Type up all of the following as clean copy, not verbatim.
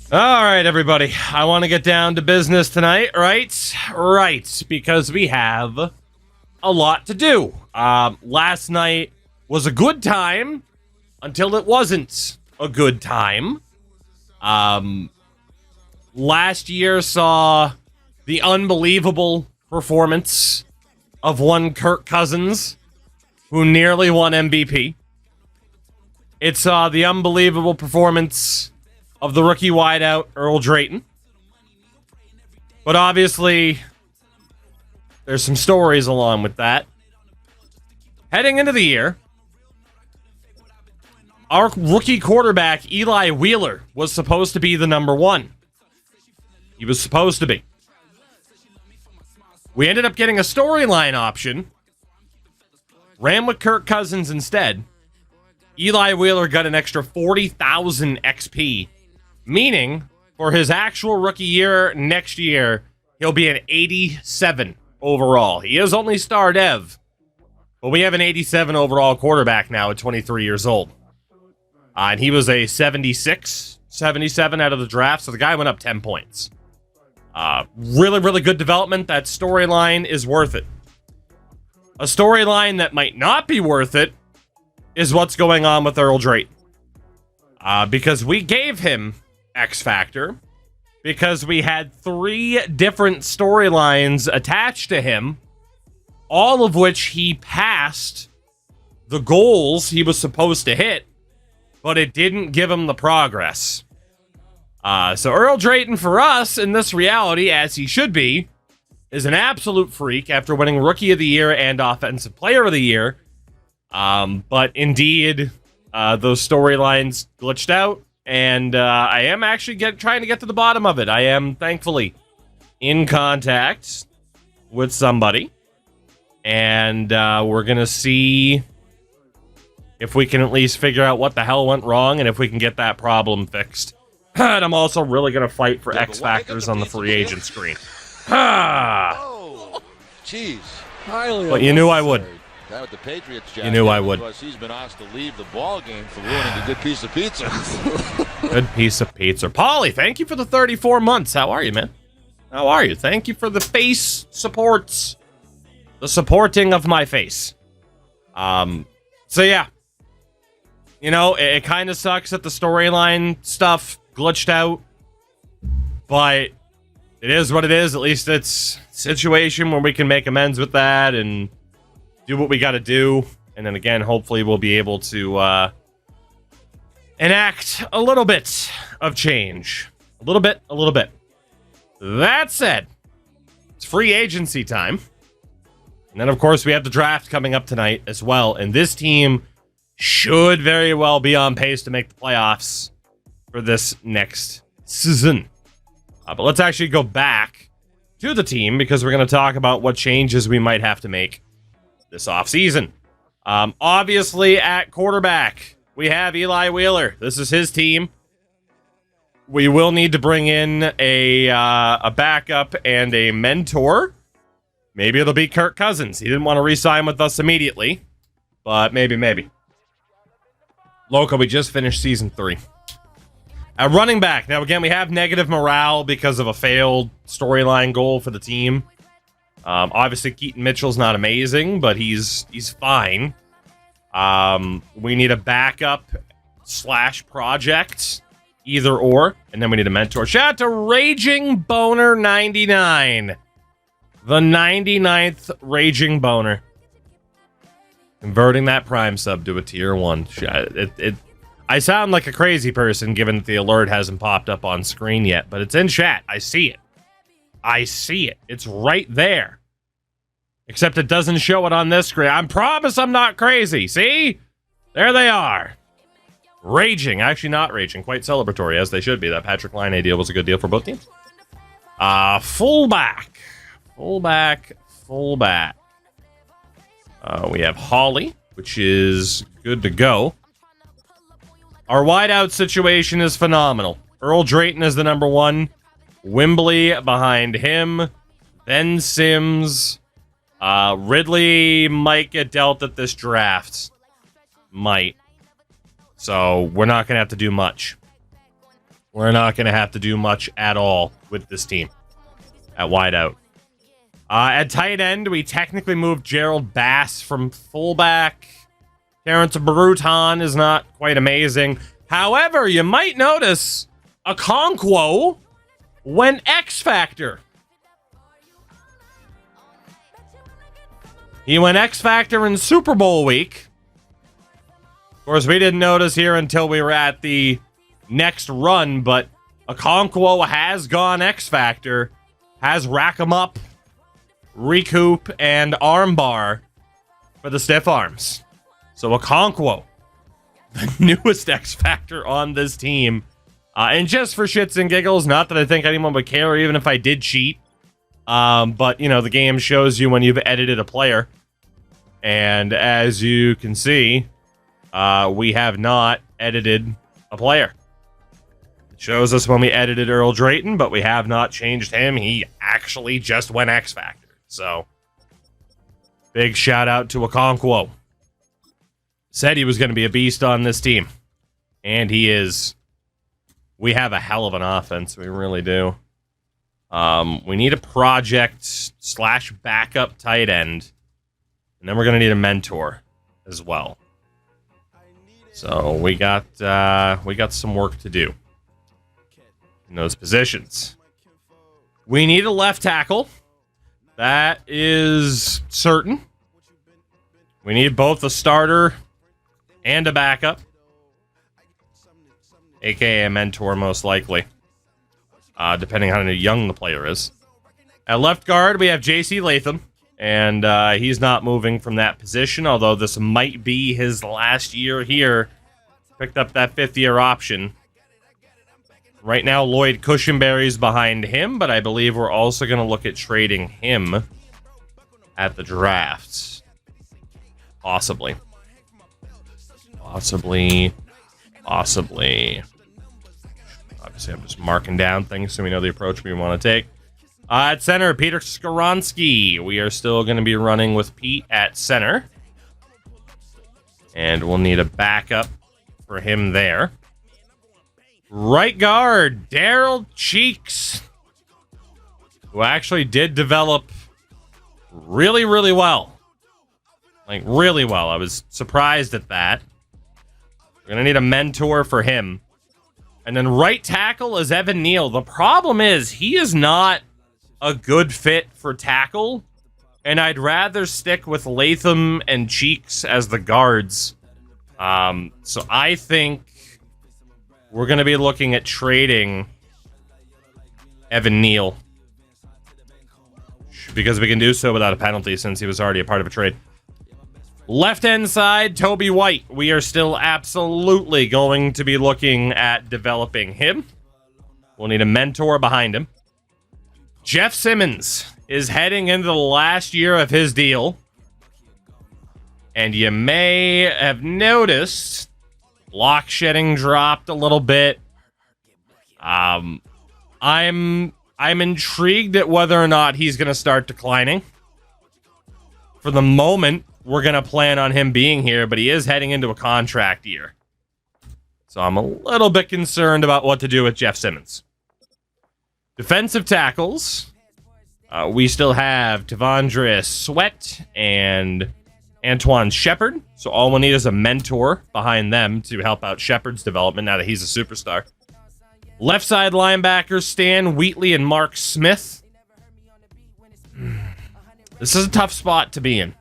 All right, everybody. I want to get down to business tonight, right? Right, because we have a lot to do. Last night was a good time until it wasn't a good time. Last year saw the unbelievable performance of one Kirk Cousins, who nearly won MVP. It saw the unbelievable performance of the rookie wideout, Earl Drayton. But obviously, there's some stories along with that. Heading into the year, our rookie quarterback, Eli Wheeler, was supposed to be the number one. He was supposed to be. We ended up getting a storyline option. Ran with Kirk Cousins instead. Eli Wheeler got an extra 40,000 XP. Meaning, for his actual rookie year next year, he'll be an 87 overall. He is only star dev, but we have an 87 overall quarterback now at 23 years old. And he was a 76, 77 out of the draft, so the guy went up 10 points. Really, really good development. That storyline is worth it. A storyline that might not be worth it is what's going on with Earl Drayton. Because we gave him X Factor, because we had 3 different storylines attached to him, all of which he passed the goals he was supposed to hit, but it didn't give him the progress. So Earl Drayton, for us, in this reality, as he should be, is an absolute freak after winning Rookie of the Year and Offensive Player of the Year. But indeed, those storylines glitched out, and I am actually trying to get to the bottom of it. I am, thankfully, in contact with somebody, and we're going to see if we can at least figure out what the hell went wrong and if we can get that problem fixed. And I'm also really going to fight for X Factors on the free agent screen. Oh, jeez. But you knew I would. That with the Patriots, Jack, you knew I would. Because he's been asked to leave the ball game for ruining a good piece of pizza. Good piece of pizza. Paulie, thank you for the 34 months. How are you, man? How are you? Thank you for the face supports. The supporting of my face. So yeah. You know, it kind of sucks that the storyline stuff glitched out. But it is what it is. At least it's a situation where we can make amends with that and do what we got to do. And then again, hopefully we'll be able to enact a little bit of change. A little bit. That said, it's free agency time. And then, of course, we have the draft coming up tonight as well. And this team should very well be on pace to make the playoffs for this next season. But let's actually go back to the team because we're going to talk about what changes we might have to make this offseason. Obviously, at quarterback, we have Eli Wheeler. This is his team. We will need to bring in a backup and a mentor. Maybe it'll be Kirk Cousins. He didn't want to re-sign with us immediately, but maybe. Loco, we just finished Season 3. At running back, now again, we have negative morale because of a failed storyline goal for the team. Obviously, Keaton Mitchell's not amazing, but he's fine. We need a backup / project, either or, and then we need a mentor. Shout out to Raging Boner 99. The 99th Raging Boner. Converting that Prime sub to a tier 1. I sound like a crazy person given that the alert hasn't popped up on screen yet, but it's in chat. I see it. It's right there. Except it doesn't show it on this screen. I promise I'm not crazy. See? There they are. Raging. Actually not raging. Quite celebratory, as they should be. That Patrick Line deal was a good deal for both teams. Fullback. We have Holly, which is good to go. Our wideout situation is phenomenal. Earl Drayton is the number 1. Wembley behind him. Then Sims. Ridley might get dealt at this draft. Might. So we're not going to have to do much. We're not going to have to do much at all with this team at wideout. At tight end, we technically moved Gerald Bass from fullback. Terrence Bruton is not quite amazing. However, you might notice Okonkwo went X Factor. He went X Factor in Super Bowl week. Of course, we didn't notice here until we were at the next run, but Okonkwo has gone X Factor, has rack 'em up, recoup, and armbar for the stiff arms. So Okonkwo, the newest X Factor on this team. And just for shits and giggles, not that I think anyone would care even if I did cheat. But, you know, the game shows you when you've edited a player. And as you can see, we have not edited a player. It shows us when we edited Earl Drayton, but we have not changed him. He actually just went X Factor. So, big shout out to Okonkwo. Said he was going to be a beast on this team. And he is. We have a hell of an offense. We really do. We need a project / backup tight end. And then we're going to need a mentor as well. So we got some work to do in those positions. We need a left tackle. That is certain. We need both a starter and a backup, aka a mentor, most likely, depending on how young the player is. At left guard, we have J.C. Latham, and he's not moving from that position, although this might be his last year here. Picked up that 5th-year option. Right now, Lloyd Cushenberry's behind him, but I believe we're also going to look at trading him at the draft. Possibly. Possibly. Obviously, I'm just marking down things so we know the approach we want to take. At center, Peter Skoronski. We are still going to be running with Pete at center. And we'll need a backup for him there. Right guard, Daryl Cheeks, who actually did develop really, really well. Like, really well. I was surprised at that. We're going to need a mentor for him. And then right tackle is Evan Neal. The problem is he is not a good fit for tackle. And I'd rather stick with Latham and Cheeks as the guards. So I think we're going to be looking at trading Evan Neal, because we can do so without a penalty since he was already a part of a trade. Left-hand side, Toby White. We are still absolutely going to be looking at developing him. We'll need a mentor behind him. Jeff Simmons is heading into the last year of his deal. And you may have noticed block shedding dropped a little bit. I'm intrigued at whether or not he's going to start declining. For the moment, we're going to plan on him being here, but he is heading into a contract year. So I'm a little bit concerned about what to do with Jeff Simmons. Defensive tackles. We still have Tavondre Sweat and Antoine Shepard. So all we need is a mentor behind them to help out Shepard's development now that he's a superstar. Left side linebackers, Stan Wheatley and Mark Smith. This is a tough spot to be in.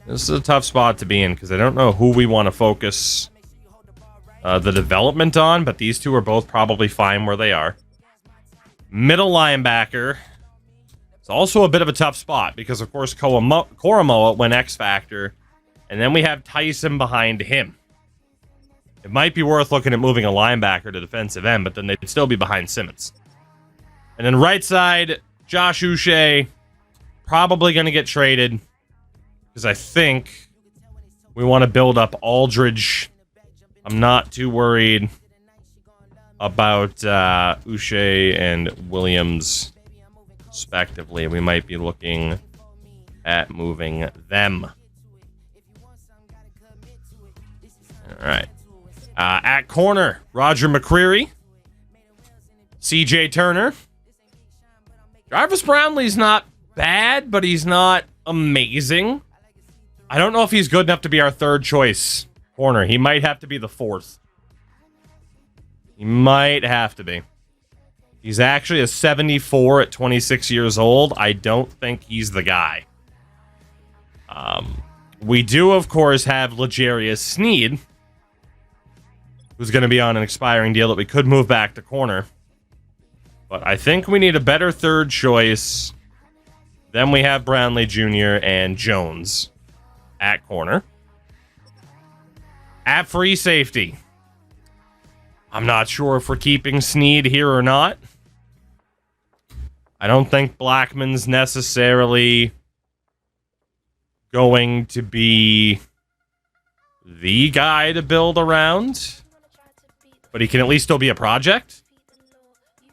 This is a tough spot to be in because I don't know who we want to focus the development on, but these two are both probably fine where they are. Middle linebacker. It's also a bit of a tough spot because, of course, Koromoa went X Factor, and then we have Tyson behind him. It might be worth looking at moving a linebacker to defensive end, but then they'd still be behind Simmons. And then right side, Josh Uche, probably going to get traded because I think we want to build up Aldridge. I'm not too worried about Uche and Williams, respectively. We might be looking at moving them. All right. At corner, Roger McCreary, CJ Turner. Jarvis Brownlee's not bad, but he's not amazing. I don't know if he's good enough to be our third choice corner. He might have to be the fourth. He might have to be. He's actually a 74 at 26 years old. I don't think he's the guy. We do, of course, have L'Jarius Sneed, who's going to be on an expiring deal that we could move back to corner. But I think we need a better third choice. Then we have Brownlee Jr. and Jones at corner. At free safety, I'm not sure if we're keeping Sneed here or not. I don't think Blackman's necessarily going to be the guy to build around, but he can at least still be a project.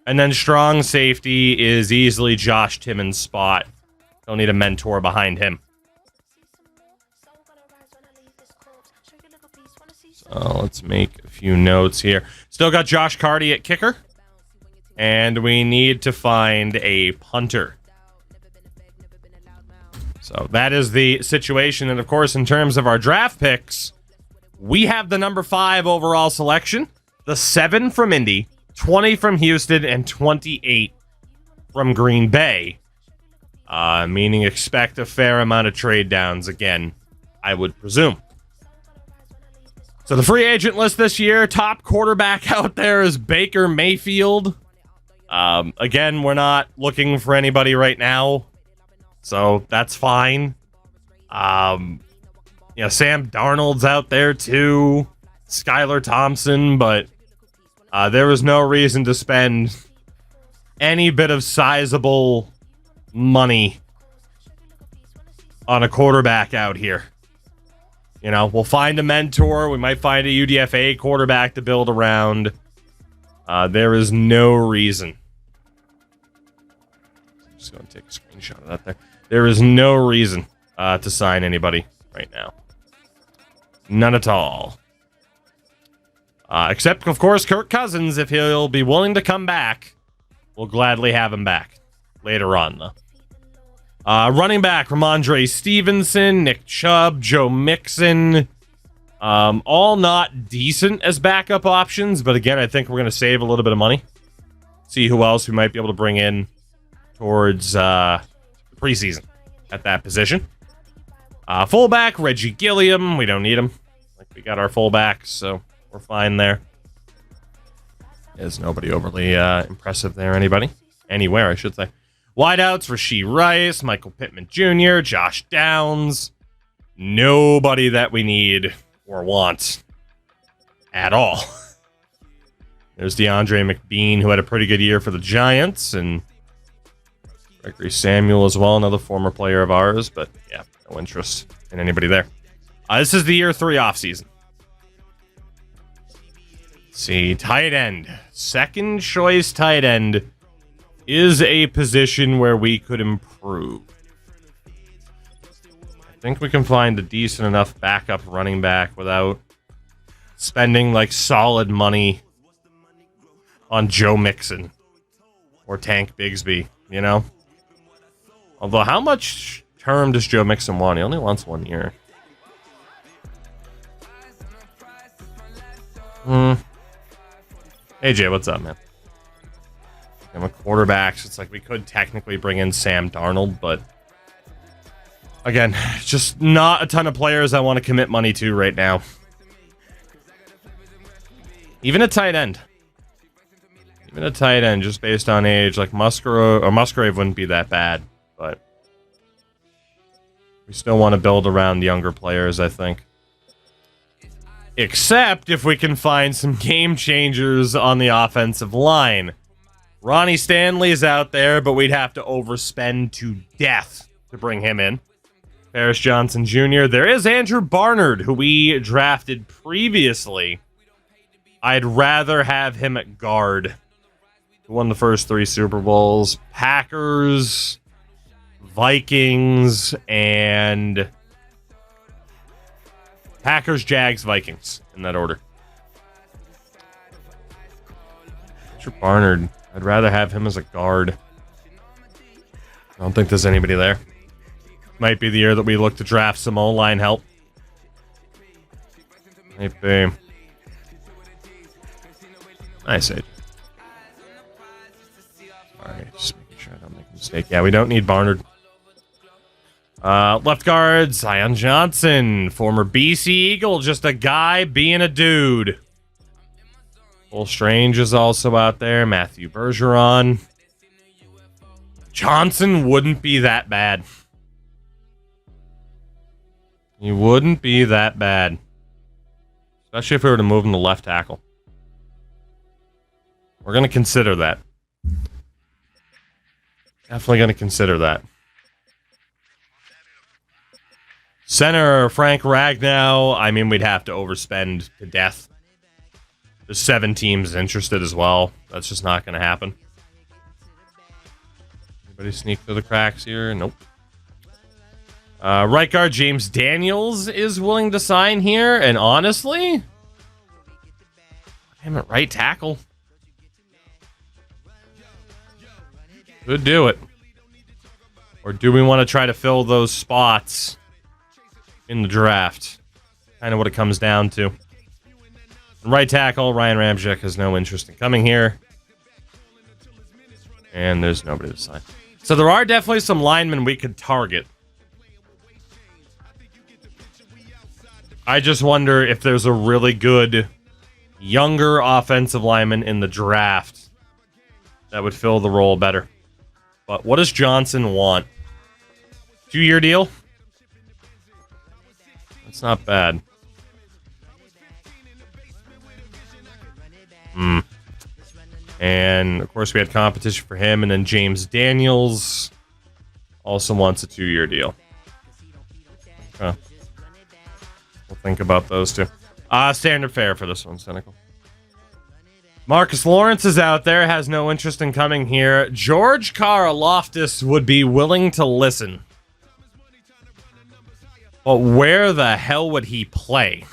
And then strong safety is easily Josh Timmons' spot. Don't need a mentor behind him. So let's make a few notes here. Still got Josh Carty at kicker. And we need to find a punter. So that is the situation. And of course, in terms of our draft picks, we have the number 5 overall selection, the 7 from Indy, 20 from Houston, and 28 from Green Bay. Meaning expect a fair amount of trade downs again, I would presume. So the free agent list this year, top quarterback out there is Baker Mayfield. Again, we're not looking for anybody right now, so that's fine. Sam Darnold's out there too, Skylar Thompson, but there was no reason to spend any bit of sizable money on a quarterback out here. You know, we'll find a mentor. We might find a UDFA quarterback to build around. There is no reason. I'm just going to take a screenshot of that there. There is no reason to sign anybody right now. None at all. Except, of course, Kirk Cousins. If he'll be willing to come back, we'll gladly have him back later on, though. Running back, Ramondre Stevenson, Nick Chubb, Joe Mixon. All not decent as backup options, but again, I think we're going to save a little bit of money. See who else we might be able to bring in towards the preseason at that position. Fullback, Reggie Gilliam. We don't need him. Like, we got our fullbacks, so we're fine there. There's nobody overly impressive there. Anywhere, I should say. Wideouts, Rashee Rice, Michael Pittman Jr., Josh Downs. Nobody that we need or want at all. There's DeAndre McBean, who had a pretty good year for the Giants, and Gregory Samuel as well, another former player of ours, but yeah, no interest in anybody there. This is the year 3 offseason. Let's see, tight end. Second choice tight end is a position where we could improve. I think we can find a decent enough backup running back without spending like solid money on Joe Mixon or Tank Bigsby, you know? Although, how much term does Joe Mixon want? He only wants 1 year. Hey, Jay, what's up, man? I'm a quarterback, so it's like we could technically bring in Sam Darnold, but again, just not a ton of players I want to commit money to right now. Even a tight end. Just based on age, like Musgrave wouldn't be that bad, but we still want to build around younger players, I think. Except if we can find some game changers on the offensive line. Ronnie Stanley's out there, but we'd have to overspend to death to bring him in. Paris Johnson Jr. There is Andrew Barnard, who we drafted previously. I'd rather have him at guard. Who won the first 3 Super Bowls? Packers, Vikings, and Packers, Jags, Vikings, in that order. Richard Barnard. I'd rather have him as a guard. I don't think there's anybody there. Might be the year that we look to draft some O-line help. Might be. Nice, AJ. Alright, just making sure I don't make a mistake. Yeah, we don't need Barnard. Left guard, Zion Johnson. Former BC Eagle, just a guy being a dude. Cole Strange is also out there. Matthew Bergeron. Johnson wouldn't be that bad. He wouldn't be that bad. Especially if we were to move him to left tackle. We're going to consider that. Definitely going to consider that. Center, Frank Ragnow. I mean, we'd have to overspend to death. There's 7 teams interested as well. That's just not going to happen. Anybody sneak through the cracks here? Nope. Right guard James Daniels is willing to sign here. And honestly, him at right tackle. Could do it. Or do we want to try to fill those spots in the draft? Kind of what it comes down to. Right tackle, Ryan Ramczyk has no interest in coming here. And there's nobody to sign. So there are definitely some linemen we could target. I just wonder if there's a really good younger offensive lineman in the draft that would fill the role better. But what does Johnson want? 2-year deal? That's not bad. And, of course, we had competition for him. And then James Daniels also wants a 2-year deal. Okay. We'll think about those two. Standard fare for this one, Cynical. Marcus Lawrence is out there, has no interest in coming here. George Karlaftis would be willing to listen. But where the hell would he play?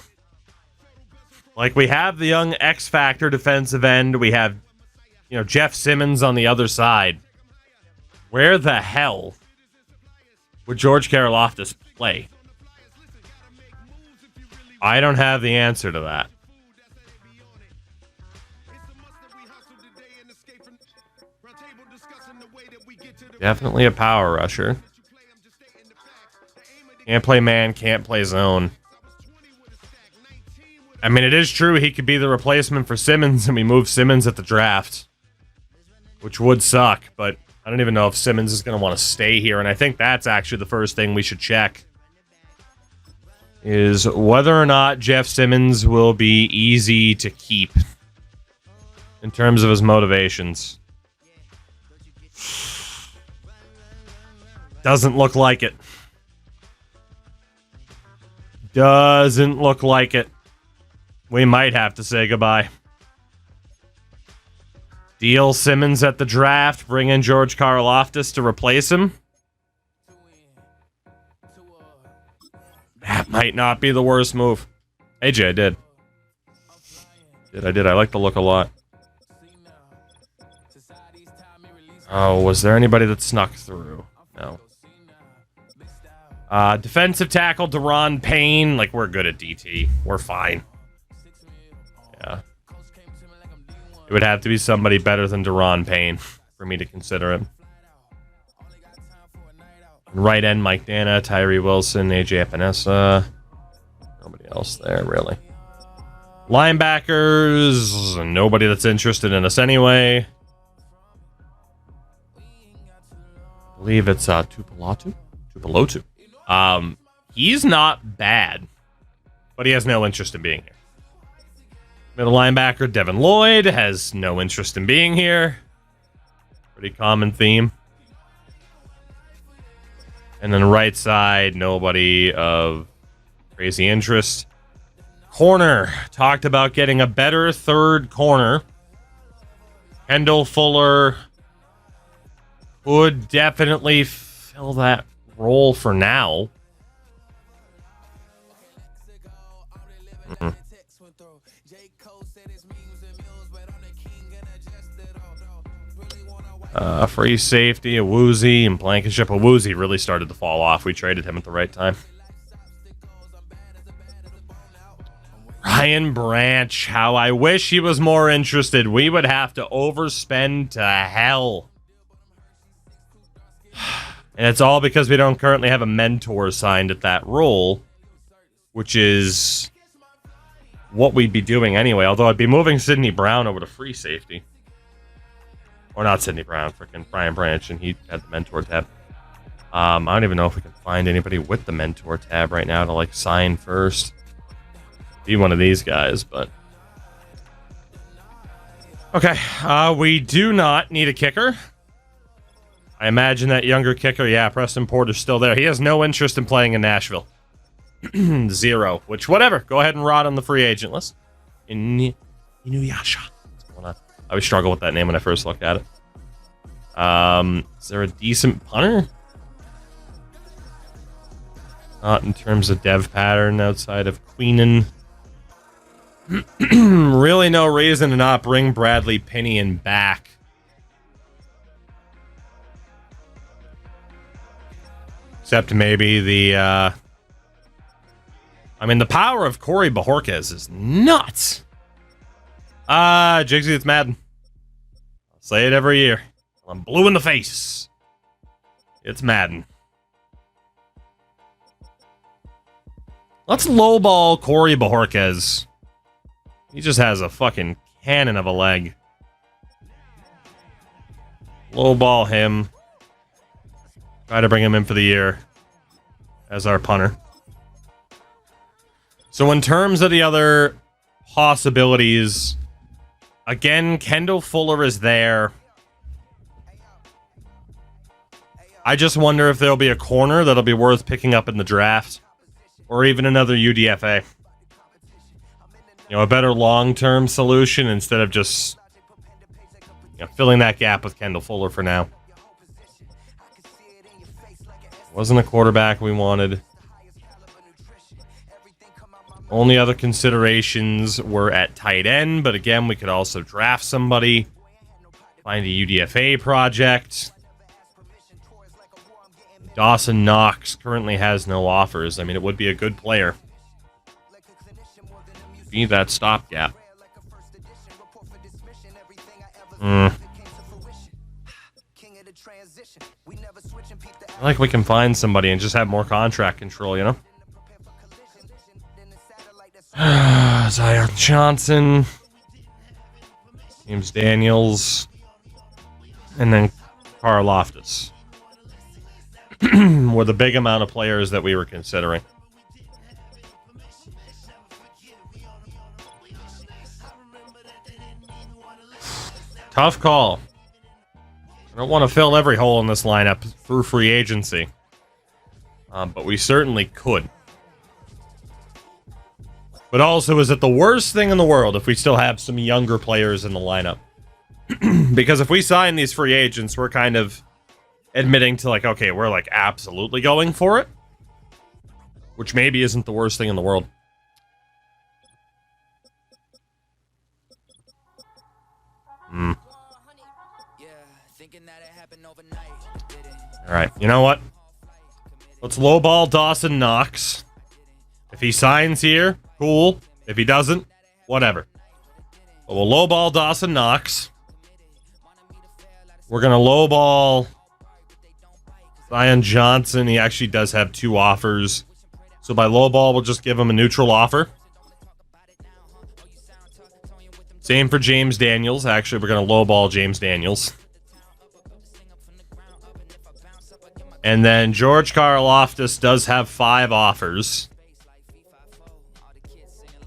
Like, we have the young X-Factor defensive end. We have, Jeff Simmons on the other side. Where the hell would George Karlaftis play? I don't have the answer to that. Definitely a power rusher. Can't play man, can't play zone. I mean, it is true he could be the replacement for Simmons, and we move Simmons at the draft. Which would suck, but I don't even know if Simmons is going to want to stay here, and I think that's actually the first thing we should check. Is whether or not Jeff Simmons will be easy to keep in terms of his motivations. Doesn't look like it. Doesn't look like it. We might have to say goodbye. Deal Simmons at the draft. Bring in George Karlaftis to replace him. That might not be the worst move. AJ, I did. I did. I like the look a lot. Oh, was there anybody that snuck through? No. Defensive tackle, Deron Payne. Like, we're good at DT. We're fine. Yeah. It would have to be somebody better than Deron Payne for me to consider him. Right end, Mike Dana, Tyree Wilson, AJ Epinesa. Nobody else there, really. Linebackers, nobody that's interested in us anyway. I believe it's Tupolotu. He's not bad, but he has no interest in being here. Middle linebacker Devin Lloyd has no interest in being here. Pretty common theme. And then right side, nobody of crazy interest. Corner, talked about getting a better third corner. Kendall Fuller would definitely fill that role for now. Free safety, a Woozy, and Blankenship. A Woozy really started to fall off. We traded him at the right time. Ryan Branch, how I wish he was more interested. We would have to overspend to hell. And it's all because we don't currently have a mentor signed at that role, which is what we'd be doing anyway. Although I'd be moving Sidney Brown over to free safety. Or not Sidney Brown, freaking Ryan Branch, and he had the mentor tab. I don't even know if we can find anybody with the mentor tab right now to like sign first. Be one of these guys, but okay. We do not need a kicker. I imagine that younger kicker, yeah, Preston Porter's still there. He has no interest in playing in Nashville. 0. Which, whatever. Go ahead and rot on the free agent list. Inuyasha. I always struggle with that name when I first looked at it. Is there a decent punter? Not in terms of dev pattern outside of Queenan. Really no reason to not bring Bradley Pinion back. Except maybe the, I mean, the power of Corey Bajorquez is nuts. Jigsy, it's Madden. I'll say it every year. I'm blue in the face. It's Madden. Let's lowball Corey Bajorquez. He just has a fucking cannon of a leg. Lowball him. Try to bring him in for the year as our punter. So in terms of the other possibilities, again, Kendall Fuller is there. I just wonder if there'll be a corner that'll be worth picking up in the draft. Or even another UDFA. You know, a better long-term solution instead of just, you know, filling that gap with Kendall Fuller for now. Wasn't a quarterback we wanted. Only other considerations were at tight end, but again, we could also draft somebody. Find a UDFA project. Dawson Knox currently has no offers. I mean, it would be a good player. Be that stopgap. I like we can find somebody and just have more contract control, you know? Zion Johnson. James Daniels. And then Karlaftis. Were the big amount of players that we were considering. Tough call. I don't want to fill every hole in this lineup through free agency. But we certainly could. But also, is it the worst thing in the world if we still have some younger players in the lineup? Because if we sign these free agents, we're kind of admitting to, like, okay, we're, like, absolutely going for it. Which maybe isn't the worst thing in the world. Alright, you know what? Let's lowball Dawson Knox. If he signs here, cool. If he doesn't, whatever. But we'll lowball Dawson Knox. We're gonna lowball Zion Johnson. He actually does have 2 offers. So by lowball, we'll just give him a neutral offer. Same for James Daniels. Actually, we're going to lowball James Daniels. And then George Karlaftis does have 5 offers.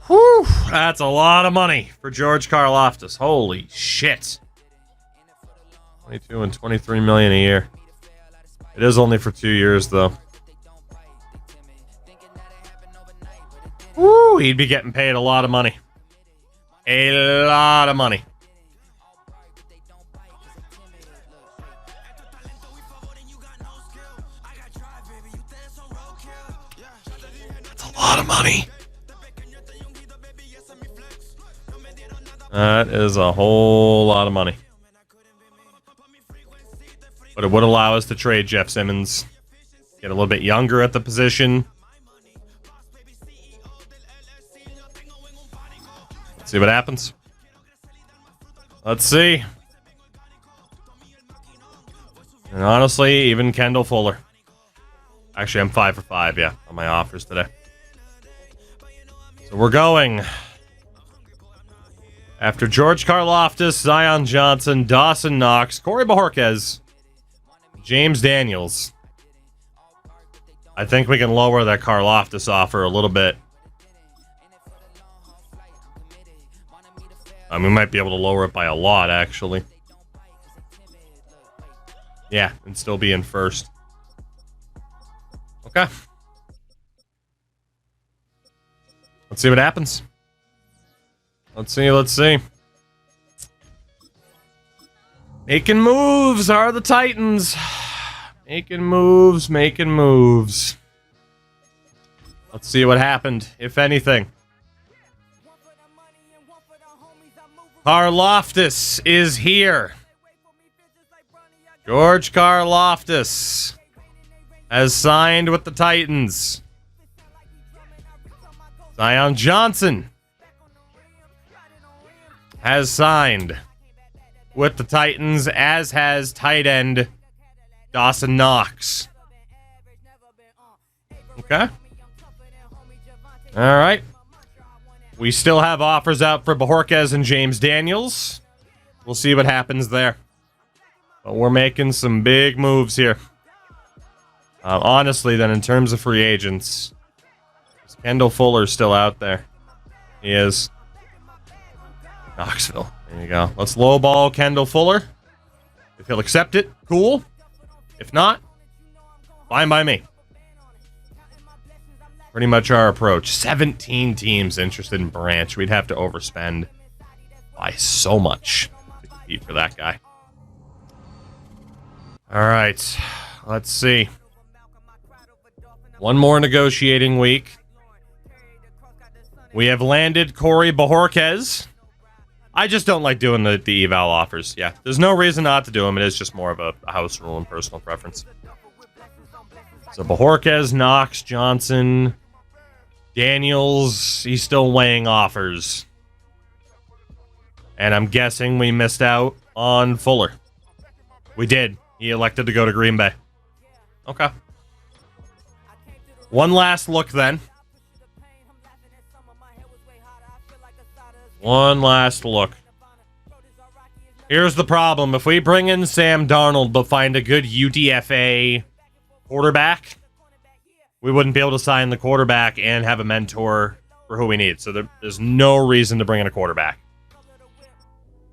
Whew, that's a lot of money for George Karlaftis. Holy shit. 22 and 23 million a year. It is only for 2 years, though. Woo, he'd be getting paid a lot of money. A lot of money. That's a lot of money. That is a whole lot of money. But it would allow us to trade Jeff Simmons. Get a little bit younger at the position. Let's see what happens. Let's see. And honestly, even Kendall Fuller. Actually, I'm 5 for 5, yeah, on my offers today. So we're going after George Karlaftis, Zion Johnson, Dawson Knox, Corey Bojorquez, James Daniels. I think we can lower that Karlaftis offer a little bit. We might be able to lower it by a lot, actually. Yeah, and still be in first. Okay. Let's see what happens. Let's see. Making moves are the Titans. Making moves. Let's see what happened, if anything. Karlaftis is here. George Karlaftis has signed with the Titans. Zion Johnson has signed with the Titans, as has tight end Dawson Knox. Okay. All right. We still have offers out for Bojorquez and James Daniels. We'll see what happens there. But we're making some big moves here. Honestly, then, in terms of free agents, is Kendall Fuller still out there? He is. Knoxville. There you go. Let's lowball Kendall Fuller. If he'll accept it, cool. If not, fine by me. Pretty much our approach. 17 teams interested in Branch. We'd have to overspend by so much to compete for that guy. All right. Let's see. One more negotiating week. We have landed Corey Bojorquez. I just don't like doing the eval offers. Yeah, there's no reason not to do them. It is just more of a house rule and personal preference. So Bojorquez, Knox, Johnson, Daniels, he's still weighing offers. And I'm guessing we missed out on Fuller. We did. He elected to go to Green Bay. Okay. One last look then. One last look. Here's the problem. If we bring in Sam Darnold but find a good UDFA quarterback, we wouldn't be able to sign the quarterback and have a mentor for who we need. So there's no reason to bring in a quarterback.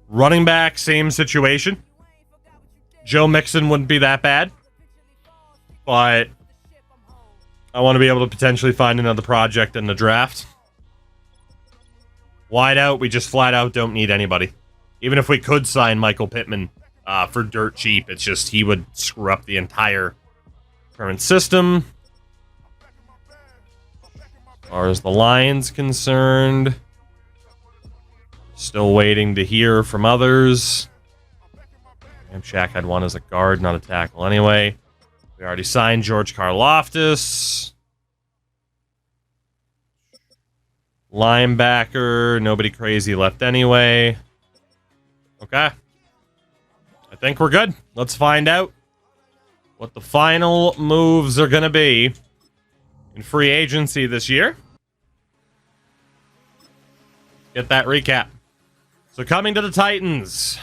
Running back, same situation. Joe Mixon wouldn't be that bad. But I want to be able to potentially find another project in the draft. Wide out, we just flat out don't need anybody. Even if we could sign Michael Pittman for dirt cheap, it's just he would screw up the entire current system. As far as the Lions concerned, still waiting to hear from others. Shaq had one as a guard, not a tackle anyway. We already signed George Karlaftis. Linebacker, nobody crazy left anyway. Okay. I think we're good. Let's find out what the final moves are going to be in free agency this year. Get that recap. So coming to the Titans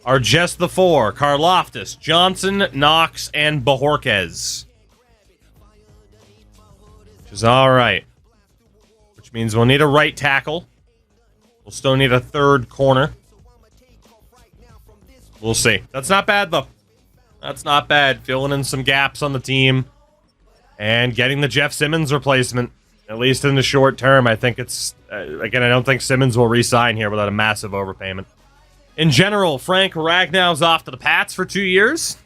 are just the four: Karlaftis, Johnson, Knox, and Bojorquez. Which is all right. Which means we'll need a right tackle. We'll still need a third corner. We'll see. That's not bad, though. That's not bad. Filling in some gaps on the team and getting the Jeff Simmons replacement, at least in the short term. I think it's... again, I don't think Simmons will re-sign here without a massive overpayment. In general, Frank Ragnow's off to the Pats for 2 years.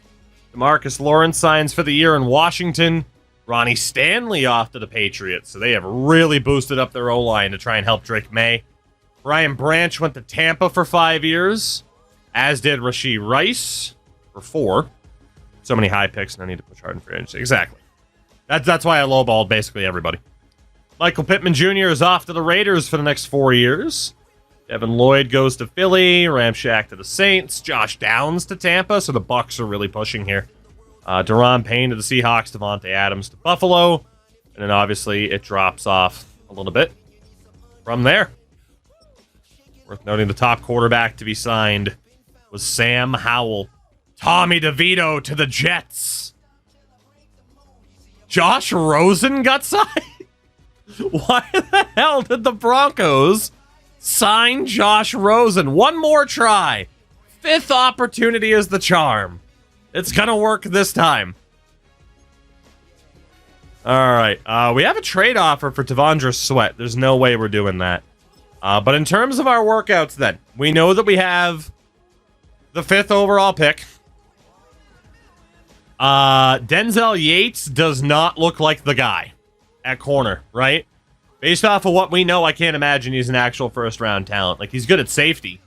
DeMarcus Lawrence signs for the year in Washington. Ronnie Stanley off to the Patriots. So they have really boosted up their O-line to try and help Drake May. Brian Branch went to Tampa for 5 years. as did Rashee Rice for 4. So many high picks, and I need to push hard in free agency. Exactly. That's why I lowballed basically everybody. Michael Pittman Jr. is off to the Raiders for the next 4 years. Devin Lloyd goes to Philly. Ramshack to the Saints. Josh Downs to Tampa. So the Bucs are really pushing here. Deron Payne to the Seahawks. Devontae Adams to Buffalo. And then obviously it drops off a little bit from there. Worth noting the top quarterback to be signed was Sam Howell. Tommy DeVito to the Jets. Josh Rosen got signed? Why the hell did the Broncos sign Josh Rosen? One more try. 5th opportunity is the charm. It's gonna work this time. Alright, we have a trade offer for Tavondre Sweat. There's no way we're doing that. But in terms of our workouts then, we know that we have the 5th overall pick. Denzel Yates does not look like the guy at corner, right? Based off of what we know, I can't imagine he's an actual first-round talent. Like, he's good at safety.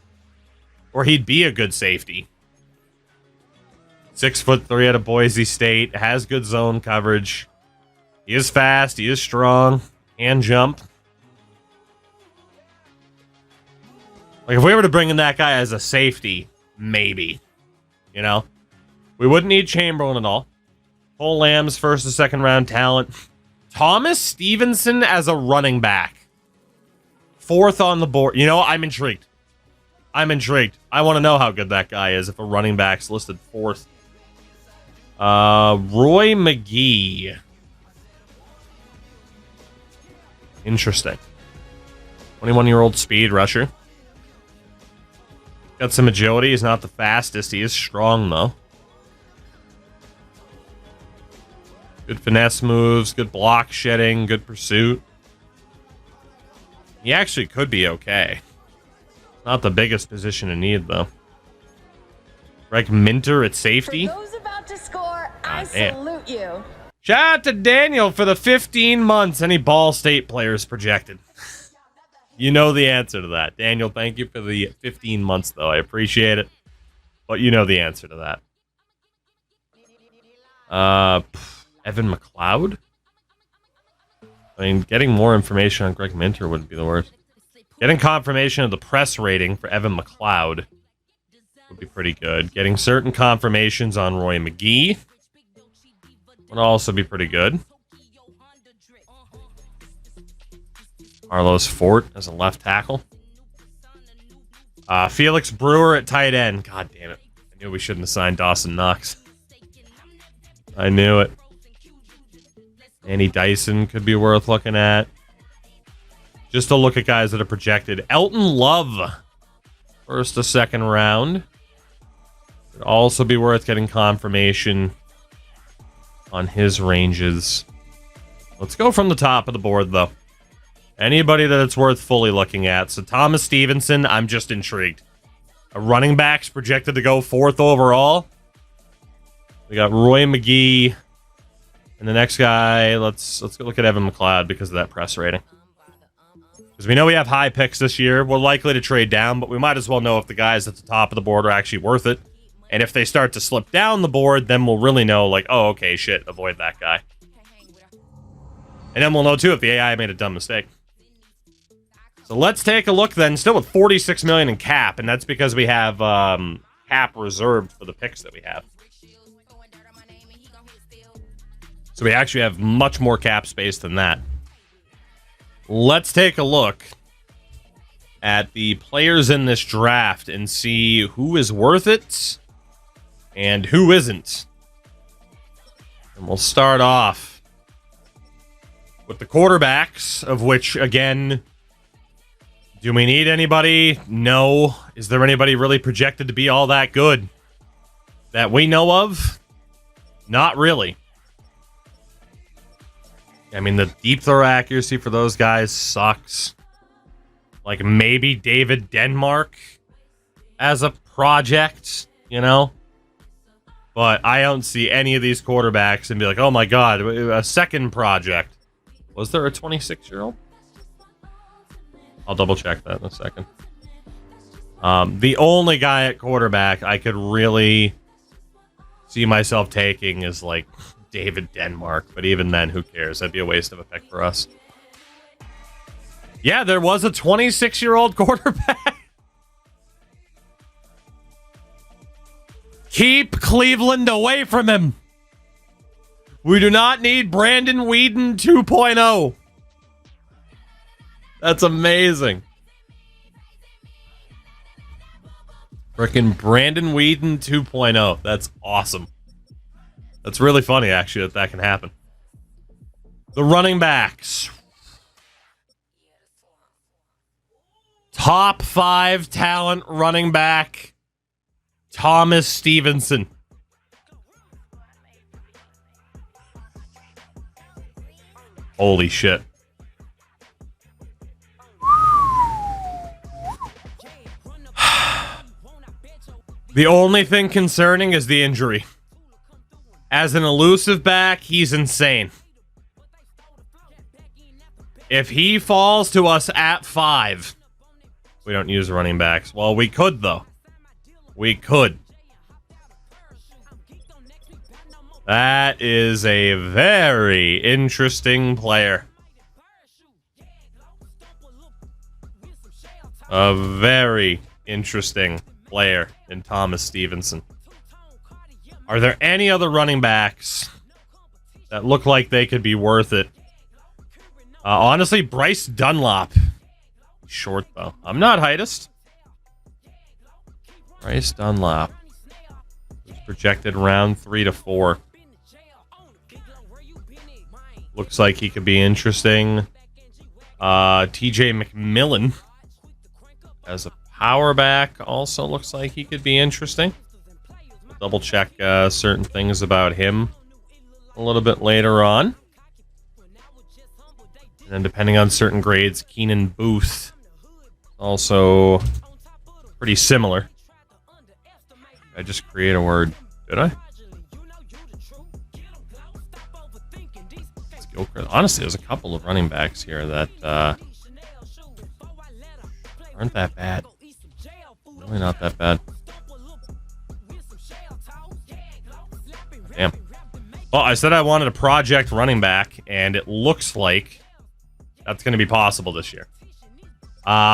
Or he'd be a good safety. 6'3" out of Boise State. Has good zone coverage. He is fast. He is strong. And jump. Like, if we were to bring in that guy as a safety, maybe. You know? We wouldn't need Chamberlain at all. Cole Lamb's first or second round talent. Thomas Stevenson as a running back. 4th on the board. You know, I'm intrigued. I want to know how good that guy is if a running back's listed 4th. Roy McGee. Interesting. 21-year-old speed rusher. Got some agility. He's not the fastest. He is strong, though. Good finesse moves, good block shedding, good pursuit. He actually could be okay. Not the biggest position to need, though. Greg Minter at safety. For those about to score, I salute you. Shout out to Daniel for the 15 months. Any Ball State players projected? You know the answer to that. Daniel, thank you for the 15 months, though. I appreciate it. But you know the answer to that. Evan McLeod? I mean, getting more information on Greg Minter wouldn't be the worst. Getting confirmation of the press rating for Evan McLeod would be pretty good. Getting certain confirmations on Roy McGee would also be pretty good. Carlos Fort as a left tackle. Felix Brewer at tight end. God damn it. I knew we shouldn't have signed Dawson Knox. I knew it. Andy Dyson could be worth looking at. Just to look at guys that are projected. Elton Love. First to second round. Could also be worth getting confirmation on his ranges. Let's go from the top of the board, though. Anybody that it's worth fully looking at. So Thomas Stevenson, I'm just intrigued. A running back's projected to go 4th overall. We got Roy McGee. And the next guy, let's go look at Evan McLeod because of that press rating. Because we know we have high picks this year. We're likely to trade down, but we might as well know if the guys at the top of the board are actually worth it. And if they start to slip down the board, then we'll really know, like, oh, okay, shit, avoid that guy. And then we'll know, too, if the AI made a dumb mistake. So let's take a look, then. Still with $46 million in cap, and that's because we have cap reserved for the picks that we have. So we actually have much more cap space than that. Let's take a look at the players in this draft and see who is worth it and who isn't. And we'll start off with the quarterbacks, of which, again, do we need anybody? No. Is there anybody really projected to be all that good that we know of? Not really. I mean, the deep throw accuracy for those guys sucks. Like, maybe David Denmark as a project, you know? But I don't see any of these quarterbacks and be like, oh my god, a second project. Was there a 26-year-old? I'll double check that in a second. The only guy at quarterback I could really see myself taking is like David Denmark, but even then, who cares? That'd be a waste of a pick for us. Yeah, there was a 26-year-old quarterback. Keep Cleveland away from him. We do not need Brandon Whedon 2.0. That's amazing. Frickin' Brandon Whedon 2.0. That's awesome. That's really funny, actually, that can happen. The running backs. Top 5 talent running back, Thomas Stevenson. Holy shit. The only thing concerning is the injury. As an elusive back, he's insane. If he falls to us at 5, we don't use running backs. Well, we could, though. We could. That is a very interesting player. A very interesting player in Thomas Stevenson. Are there any other running backs that look like they could be worth it? Honestly, Bryce Dunlop. Short, though. I'm not heightest. Bryce Dunlop. He's projected round 3 to 4. Looks like he could be interesting. TJ McMillan as a power back also looks like he could be interesting. I'll double check certain things about him a little bit later on. And then depending on certain grades, Keenan Booth also pretty similar. I just create a word. Did I? Honestly, there's a couple of running backs here that aren't that bad. Really not that bad. Damn. Well, I said I wanted a project running back, and it looks like that's going to be possible this year.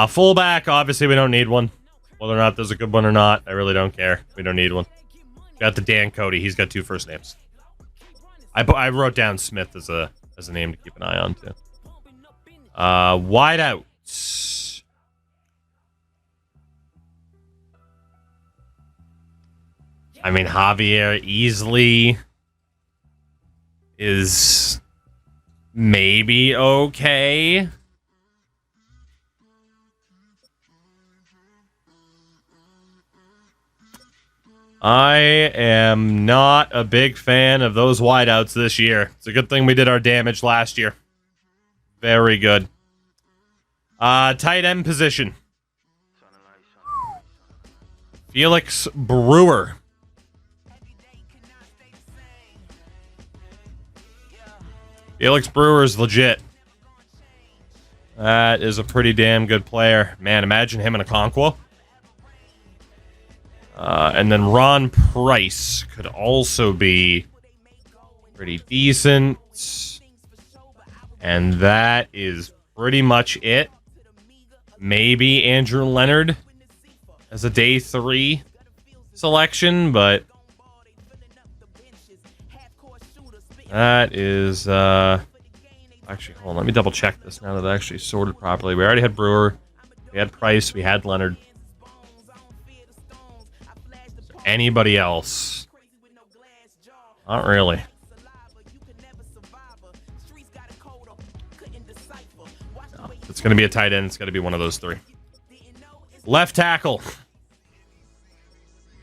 Fullback, obviously we don't need one. Whether or not there's a good one or not, I really don't care. We don't need one. Got the Dan Cody. He's got 2 first names. I wrote down Smith as a name to keep an eye on, too. Wideouts. I mean, Javier Easley is maybe okay. I am not a big fan of those wideouts this year. It's a good thing we did our damage last year. Very good. Tight end position. Felix Brewer. Felix Brewer is legit. That is a pretty damn good player. Man, imagine him in a Okonkwo. And then Ron Price could also be pretty decent. And that is pretty much it. Maybe Andrew Leonard as a day 3 selection, but that is actually, hold on, let me double check this now that I actually sorted properly. We already had Brewer, we had Price, we had Leonard. Anybody else? Not really. No, it's going to be a tight end. It's going to be one of those 3. Left tackle.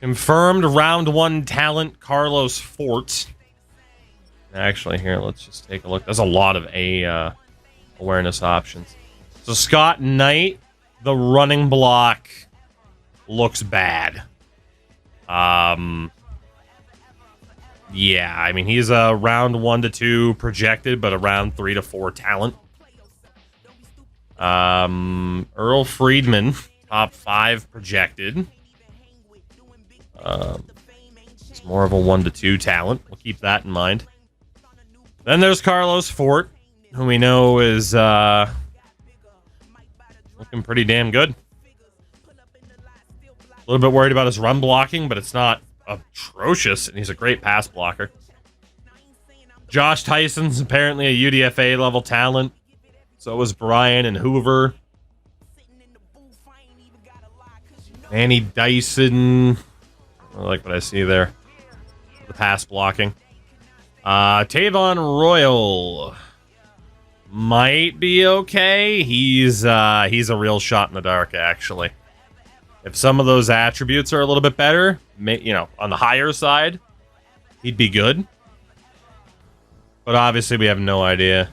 Confirmed round 1 talent, Carlos Fort. Actually, here, let's just take a look. There's a lot of awareness options. So Scott Knight, the running block looks bad. Yeah, I mean, he's a round 1 to 2 projected, but a round 3 to 4 talent. Earl Friedman, top 5 projected. It's more of a 1 to 2 talent. We'll keep that in mind. Then there's Carlos Fort, who we know is looking pretty damn good. A little bit worried about his run blocking, but it's not atrocious, and he's a great pass blocker. Josh Tyson's apparently a UDFA level talent. So was Brian and Hoover. Annie Dyson. I like what I see there. The pass blocking. Tavon Royal might be okay. He's a real shot in the dark, actually. If some of those attributes are a little bit better, on the higher side, he'd be good. But obviously we have no idea.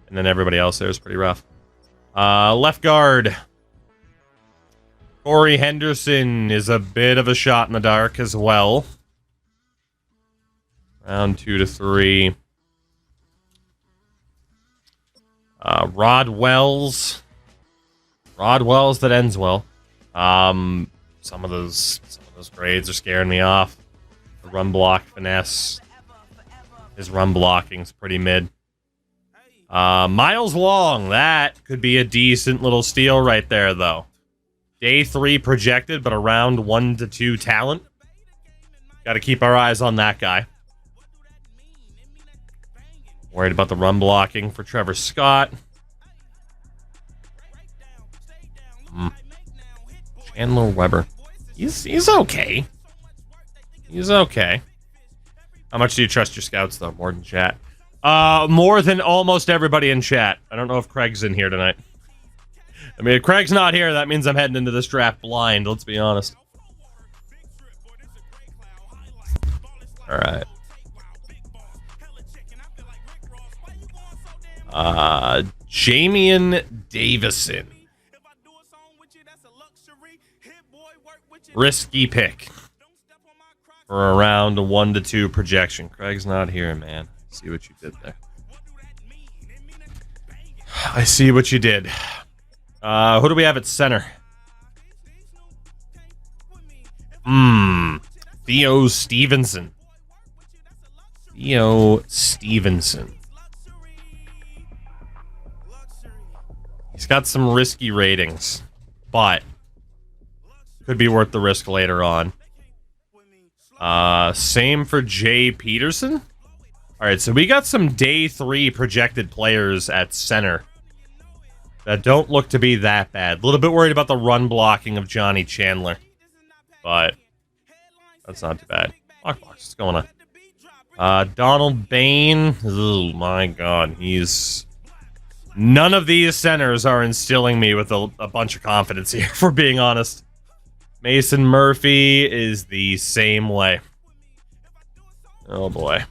And then everybody else there is pretty rough. Left guard. Corey Henderson is a bit of a shot in the dark as well. Round 2 to 3. Rod Wells. Rod Wells that ends well. Some of those grades are scaring me off. The run block finesse. His run blocking's pretty mid. Miles Long, that could be a decent little steal right there, though. Day 3 projected, but around 1 to 2 talent. Got to keep our eyes on that guy. Worried about the run blocking for Trevor Scott. Chandler Weber. He's okay. He's okay. How much do you trust your scouts, though? More than chat. More than almost everybody in chat. I don't know if Craig's in here tonight. I mean, if Craig's not here, that means I'm heading into this draft blind, let's be honest. Alright. Jamian Davison. Risky pick. For around a 1 to 2 projection. Craig's not here, man. See what you did there. I see what you did. Who do we have at center? Theo Stevenson. Theo Stevenson. He's got some risky ratings, but could be worth the risk later on. Same for Jay Peterson. All right, so we got some day 3 projected players at center that don't look to be that bad. A little bit worried about the run blocking of Johnny Chandler, but that's not too bad. Lockbox, what's going on? Donald Bain. Oh my God, none of these centers are instilling me with a bunch of confidence here, if we're being honest. Mason Murphy is the same way. Oh boy.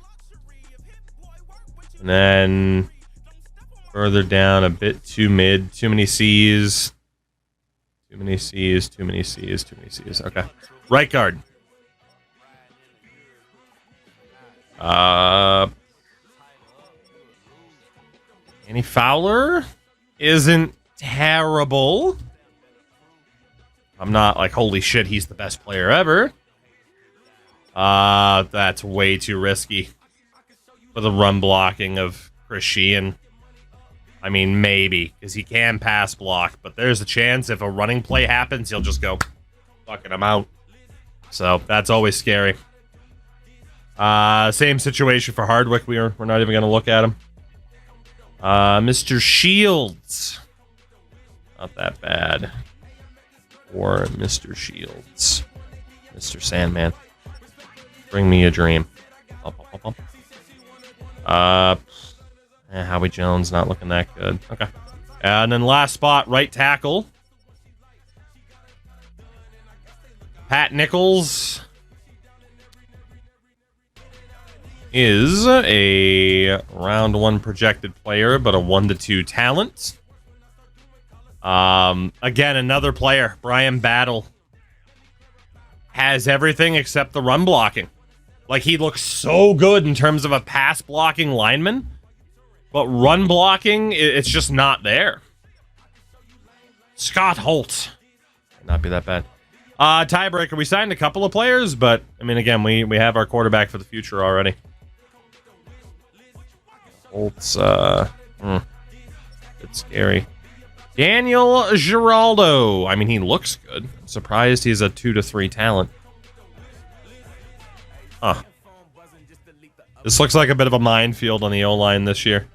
And then further down, a bit too mid. Too many C's. Too many C's, too many C's, too many C's. Okay. Right guard. Danny Fowler isn't terrible. I'm not like, holy shit, he's the best player ever. That's way too risky for the run blocking of Chris Sheehan. I mean, maybe, because he can pass block, but there's a chance if a running play happens, he'll just go, fucking him out. So, that's always scary. Same situation for Hardwick. We're not even going to look at him. Mr. Shields. Not that bad. Or Mr. Shields. Mr. Sandman. Bring me a dream. Howie Jones not looking that good. Okay. And then last spot, right tackle. Pat Nichols is a round 1 projected player, but a 1 to 2 talent. Again, another player, Brian Battle, has everything except the run blocking. Like, he looks so good in terms of a pass blocking lineman, but run blocking, it's just not there. Scott Holt. Not be that bad. Tiebreaker. We signed a couple of players, but I mean, again, we have our quarterback for the future already. Holtz, it's scary. Daniel Giraldo. I mean, he looks good. I'm surprised he's a 2 to 3 talent. Huh. This looks like a bit of a minefield on the O-line this year.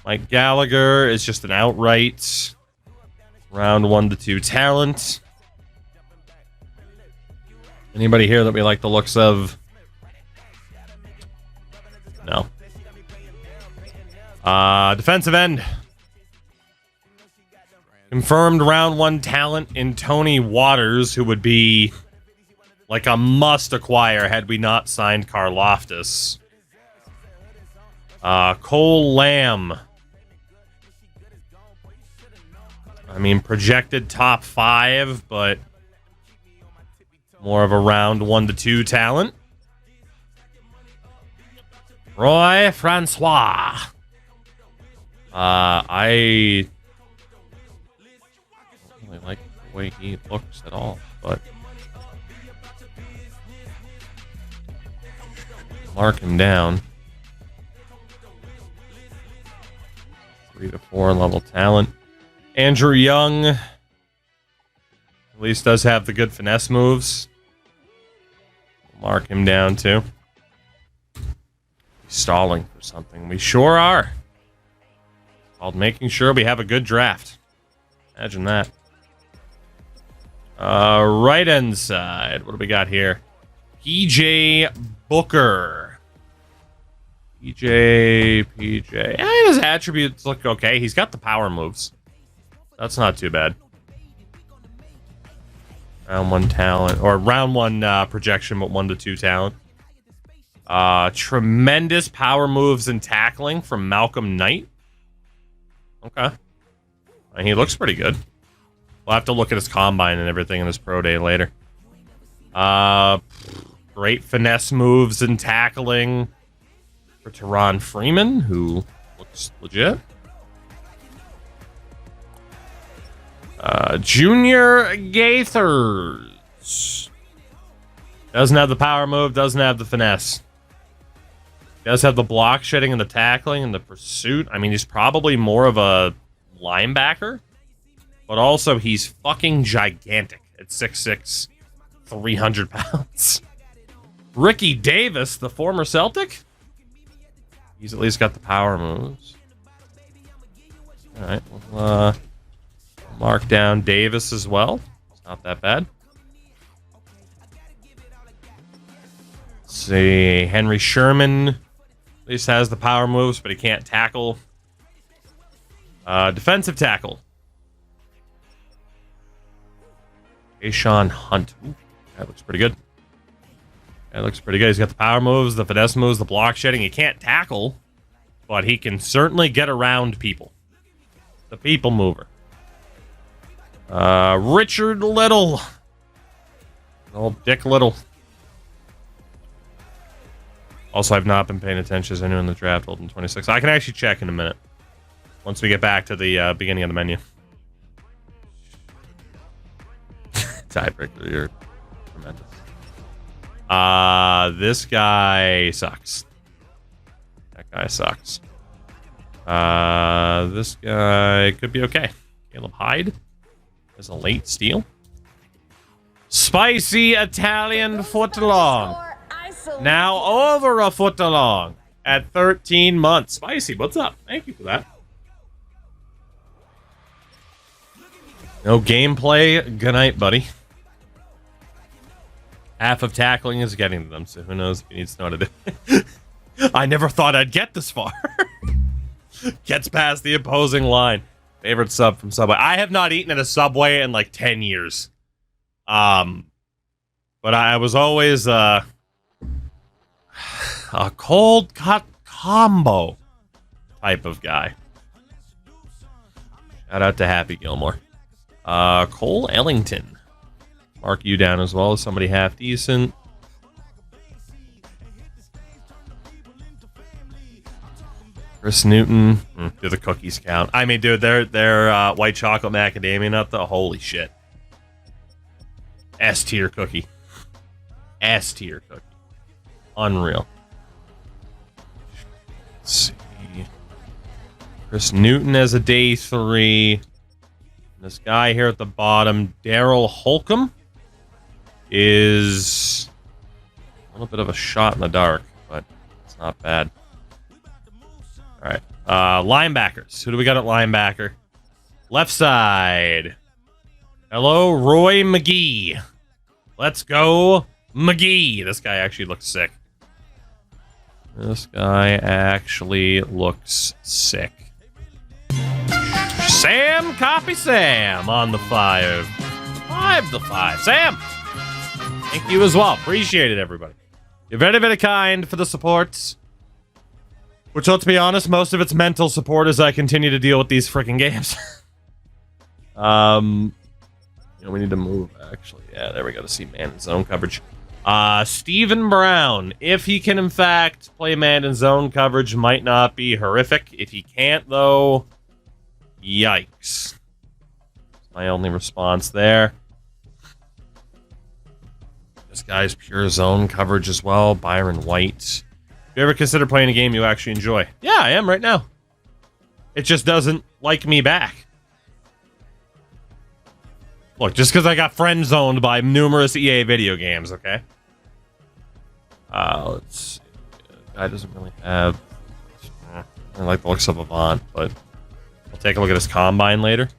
Mike Gallagher is just an outright round 1 to 2 talent. Anybody here that we like the looks of? No. Defensive end. Confirmed round 1 talent in Tony Waters, who would be like a must acquire had we not signed Karlaftis. Cole Lamb. I mean, projected top 5, but more of a round 1 to 2 talent. Roy Francois. I don't really like the way he looks at all, but mark him down. 3 to 4 level talent. Andrew Young at least does have the good finesse moves. Mark him down too. Stalling for something. We sure are. Called making sure we have a good draft. Imagine that. Right end side. What do we got here? PJ Booker. PJ. Yeah, his attributes look okay. He's got the power moves. That's not too bad. Round 1 talent. Or round 1 projection, but 1 to 2 talent. Tremendous power moves and tackling from Malcolm Knight. Okay. He looks pretty good. We'll have to look at his combine and everything in his pro day later. Great finesse moves and tackling for Teron Freeman, who looks legit. Junior Gaithers. Doesn't have the power move, doesn't have the finesse. Does have the block shedding and the tackling and the pursuit. I mean, he's probably more of a linebacker, but also he's fucking gigantic at 6'6", 300 pounds. Ricky Davis, the former Celtic. He's at least got the power moves. All right, we'll mark down Davis as well. It's not that bad. Let's see, Henry Sherman at least has the power moves, but he can't tackle. Defensive tackle. Ashawn Hunt. Ooh, that looks pretty good. That looks pretty good. He's got the power moves, the finesse moves, the block shedding. He can't tackle, but he can certainly get around people. The people mover. Richard Little. Old Dick Little. Also, I've not been paying attention as I knew in the draft old in 26. I can actually check in a minute once we get back to the beginning of the menu. Tiebreaker, you're tremendous. This guy sucks. That guy sucks. This guy could be okay. Caleb Hyde is a late steal. Spicy Italian footlong. Now over a foot long at 13 months. Spicy, what's up? Thank you for that. No gameplay. Good night, buddy. Half of tackling is getting to them, so who knows if he needs to know how to do it. I never thought I'd get this far. Gets past the opposing line. Favorite sub from Subway. I have not eaten at a Subway in like 10 years. But I was always a cold cut combo type of guy. Shout out to Happy Gilmore. Cole Ellington. Mark you down as well as somebody half decent. Chris Newton. Do the cookies count? I mean, dude, they're white chocolate macadamia nut. Holy shit. S tier cookie. S tier cookie. Unreal. Let's see. Chris Newton as a day 3. This guy here at the bottom, Daryl Holcomb, is a little bit of a shot in the dark, but it's not bad. All right. Linebackers. Who do we got at linebacker? Left side. Hello, Roy McGee. Let's go, McGee. This guy actually looks sick. This guy actually looks sick. Sam, copy Sam on the 5. 5 to 5. Sam, thank you as well. Appreciate it, everybody. You're very, very kind for the support. Which, let's be honest, most of it's mental support as I continue to deal with these freaking games. We need to move, actually. Yeah, there we go to see man in zone coverage. Stephen Brown, if he can in fact play man in zone coverage, might not be horrific. If he can't, though, yikes. That's my only response there. This guy's pure zone coverage as well. Byron White. Have you ever considered playing a game you actually enjoy? Yeah, I am right now. It just doesn't like me back. Look, just because I got friend zoned by numerous EA video games, okay? Let's see. Guy doesn't really have... I like the looks of Avant, but we'll take a look at his combine later.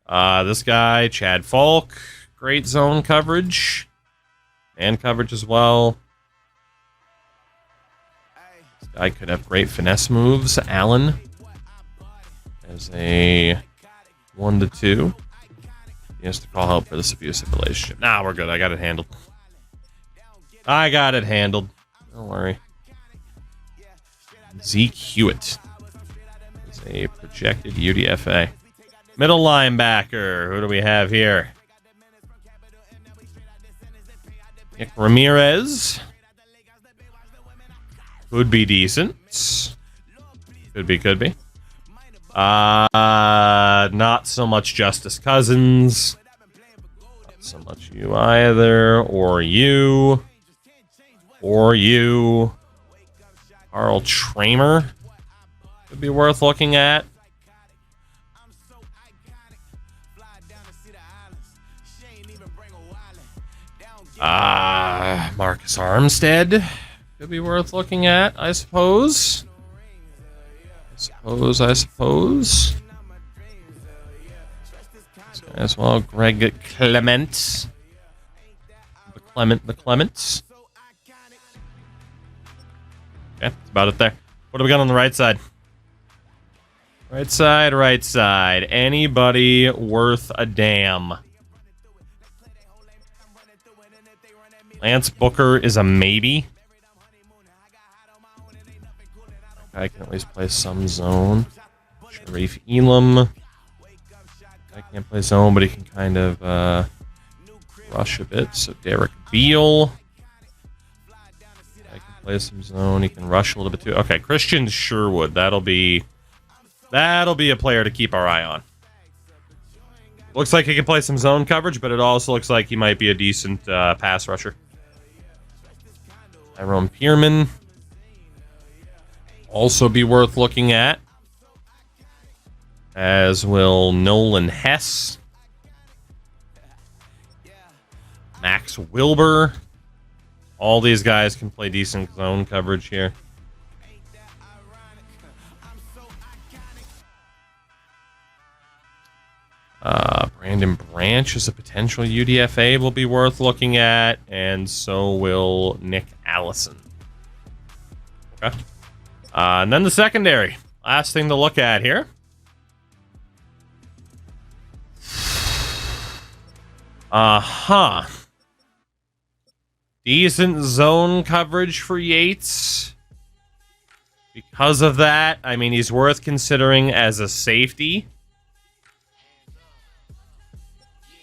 This guy, Chad Falk, great zone coverage. Man coverage as well. This guy could have great finesse moves. Allen as a 1-2. He has to call help for this abusive relationship. Nah, we're good. I got it handled. I got it handled. Don't worry. Zeke Hewitt is a projected UDFA. Middle linebacker. Who do we have here? Nick Ramirez. Could be decent. Could be. Not so much Justice Cousins. Not so much you either. Or you. Carl Tramer. Could be worth looking at. Marcus Armstead. Could be worth looking at, I suppose. I suppose. As well, Greg Clement. The Clements. Okay, that's about it there. What do we got on the right side? Right side. Anybody worth a damn? Lance Booker is a maybe. I can at least play some zone. Sharif Elam. I can't play zone, but he can kind of rush a bit. So Derek Beal. I can play some zone. He can rush a little bit too. Okay, Christian Sherwood. That'll be a player to keep our eye on. Looks like he can play some zone coverage, but it also looks like he might be a decent pass rusher. Tyrone Pierman. Also be worth looking at. As will Nolan Hess. Max Wilbur. All these guys can play decent zone coverage here. Brandon Branch is a potential UDFA will be worth looking at, and so will Nick Allison. Okay. And then the secondary. Last thing to look at here. Decent zone coverage for Yates. Because of that, I mean, he's worth considering as a safety.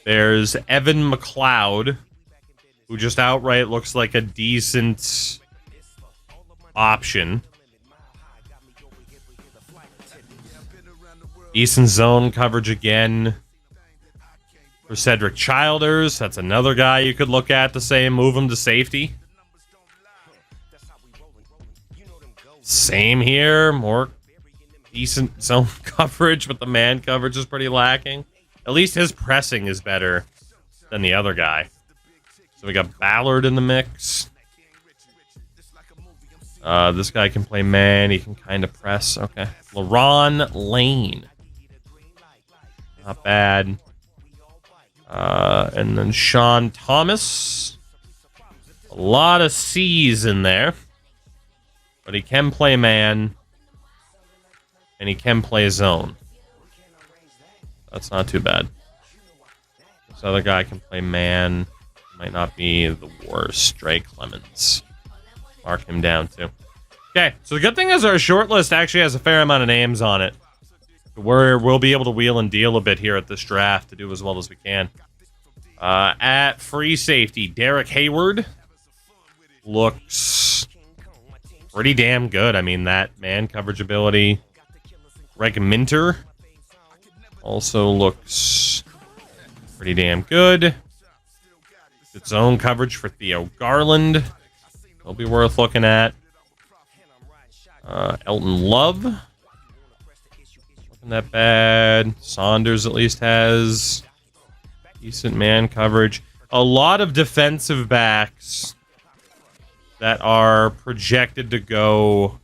There's Evan McLeod, who just outright looks like a decent option. Decent zone coverage again. For Cedric Childers, that's another guy you could look at to say move him to safety. Same here, more decent zone coverage, but the man coverage is pretty lacking. At least his pressing is better than the other guy. So we got Ballard in the mix. This guy can play man. He can kind of press. Okay. LaRon Lane. Not bad. And then Sean Thomas. A lot of C's in there. But he can play man. And he can play zone. That's not too bad. This other guy can play man. Might not be the worst. Drake Clemens. Mark him down too. Okay, so the good thing is our short list actually has a fair amount of names on it. We'll be able to wheel and deal a bit here at this draft to do as well as we can. At free safety, Derek Hayward looks pretty damn good. I mean, that man coverage ability. Greg Minter also looks pretty damn good. Good zone coverage for Theo Garland. It'll be worth looking at. Elton Love. Looking that bad. Saunders at least has decent man coverage. A lot of defensive backs that are projected to go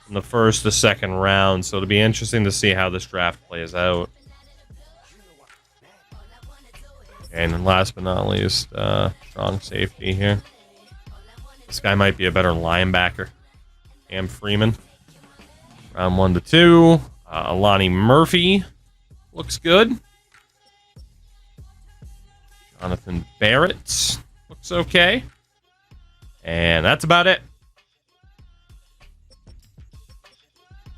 in the first to second round. So it'll be interesting to see how this draft plays out. And then last but not least, strong safety here. This guy might be a better linebacker. Cam Freeman. Round 1 to 2. Alani Murphy looks good. Jonathan Barrett looks okay. And that's about it.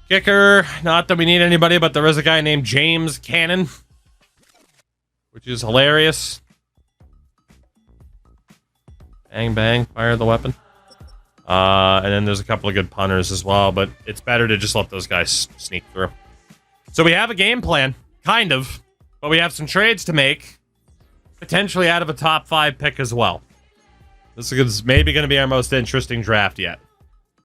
Kicker, not that we need anybody, but there is a guy named James Cannon, which is hilarious. Bang, bang, fire the weapon. And then there's a couple of good punters as well, but it's better to just let those guys sneak through. So we have a game plan, kind of, but we have some trades to make, potentially out of a top 5 pick as well. This is maybe going to be our most interesting draft yet.